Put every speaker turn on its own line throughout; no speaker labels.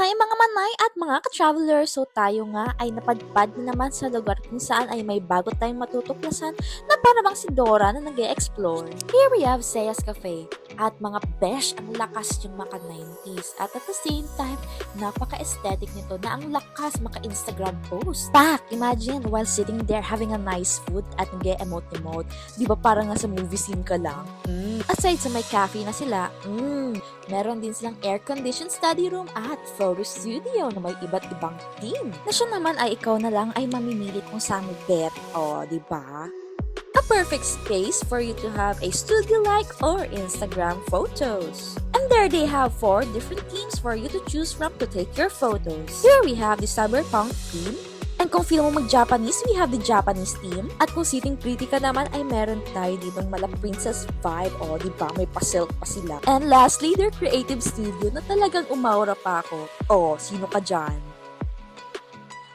Hi mga manay at mga ka-traveler! So tayo nga ay napadpad na naman sa lugar kung saan ay may bago tayong matutuklasan na para bang si Dora na nag-e-explore. Here we have Cea'S Café at mga besh ang lakas yung maka 90s at the same time napaka-aesthetic nito na ang lakas maka-Instagram post. Pak! Imagine while sitting there having a nice food at nag-e-emote-emote. Di ba parang nga sa movie scene ka lang? Aside sa may cafe na sila, meron din silang air-conditioned study room at photo studio na may iba't ibang theme. Na siya naman ay ikaw na lang ay mamimili kung saan mo bet. O, di ba? A perfect space for you to have a studio-like or Instagram photos. And there they have 4 different themes for you to choose from to take your photos. Here we have the cyberpunk theme. And kung feel mo mag-Japanese, we have the Japanese theme. At kung sitting pretty ka naman, ay meron tayo, di bang mala princess vibe? O, di ba? May pa-silk pa sila. And lastly, their creative studio na talagang umaura pa ako. O, sino ka dyan?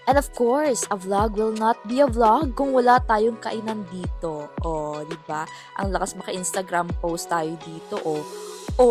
And of course, a vlog will not be a vlog kung wala tayong kainan dito. O, di ba? Ang lakas maka-Instagram post tayo dito. O,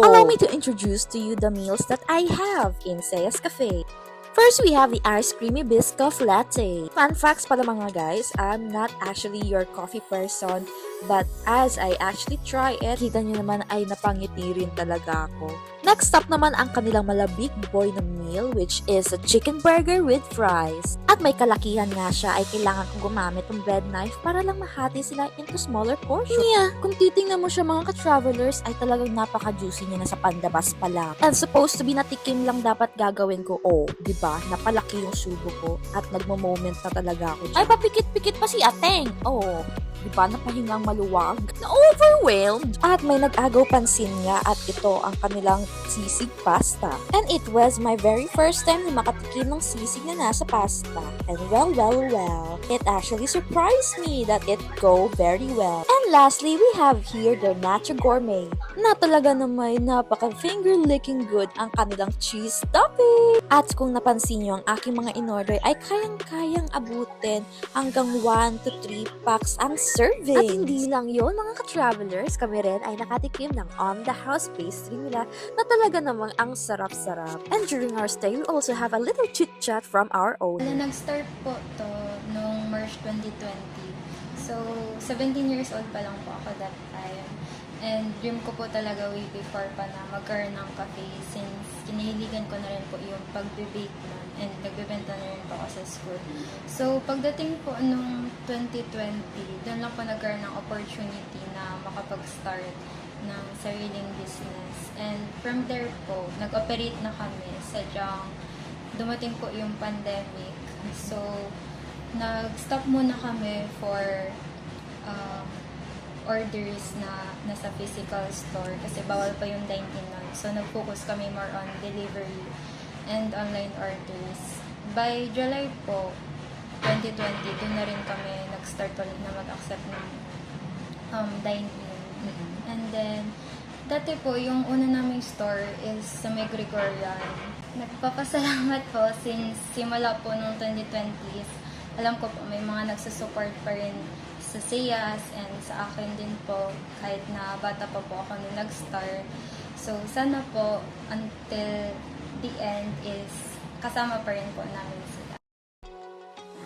allow me to introduce to you the meals that I have in Cea'S Café. First, we have the Ice Creamy Biscoff Latte. Fun facts pala mga guys, I'm not actually your coffee person, but as I actually try it, kita nyo naman ay napangiti rin talaga ako. Next up naman ang kanilang malabig boy na meal, which is a chicken burger with fries. At may kalakihan nga siya ay kailangan kong gumamit ng bread knife para lang mahati sila into smaller portions. Yeah, kung titingnan mo siya mga ka-travelers ay talagang napaka-juicy niya na sa pandabas pala. And supposed to be natikim lang dapat gagawin ko. Oh, di ba? Napalaki yung subo ko at nagmo-moment na talaga ako dyan. Ay, papikit-pikit pa si Ateng! Oh, di ba napahingang maluwag? Na-overwhelmed! At may nag-agaw pansin nga at ito ang kanilang sisig pasta. And it was my very first time na makatikim ng sisig na nasa pasta. And well, it actually surprised me that it go very well. And lastly, we have here the Nacho Gourmet na talaga na may napaka-finger-licking good ang kanilang cheese topping. At kung napansin nyo, ang aking mga in-order ay kayang-kayang abutin hanggang 1 to 3 packs ang serving. At hindi lang yon mga ka-travelers, kami rin ay nakatikim ng on-the-house pastry nila na talaga namang ang sarap-sarap. And during our stay, we also have a little chit-chat from our owner.
Nag-start po to noong March 2020. So, 17 years old pa lang po ako that time. And dream ko po talaga way before pa na magkaroon ng cafe since kinahiligan ko na rin po yung pagbe-bake nun and nagbebenta na rin po ako sa school. So, pagdating po nung 2020, doon lang po nagkaroon ng opportunity na makapag-start ng sariling business. And from there po, nag-operate na kami. Sadyang dumating po yung pandemic. So, nag-stop muna kami for orders na nasa physical store kasi bawal pa yung dine-in nun. So, nag-focus kami more on delivery and online orders. By July po, 2020, doon na rin kami nag-start ulit na mag-accept ng dine-in. And then, dati po, yung una naming store is sa may Gregorian. Nagpapasalamat po since simula po nung 2020s, alam ko po may mga nagsusupport pa rin sa Cea'S and sa akin din po kahit na bata pa po ako nung nag-start. So, sana po until the end is kasama pa rin po namin sila.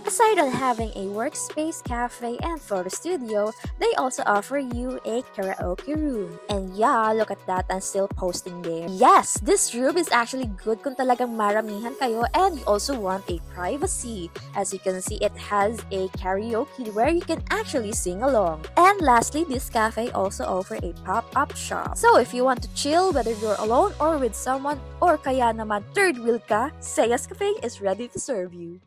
Aside on having a workspace, cafe, and photo studio, they also offer you a karaoke room. And yeah, look at that, I'm still posting there. Yes, this room is actually good kung talagang maramihan kayo and you also want a privacy. As you can see, it has a karaoke where you can actually sing along. And lastly, this cafe also offer a pop-up shop. So if you want to chill, whether you're alone or with someone, or kaya naman third wheel ka, Cea'S Café is ready to serve you.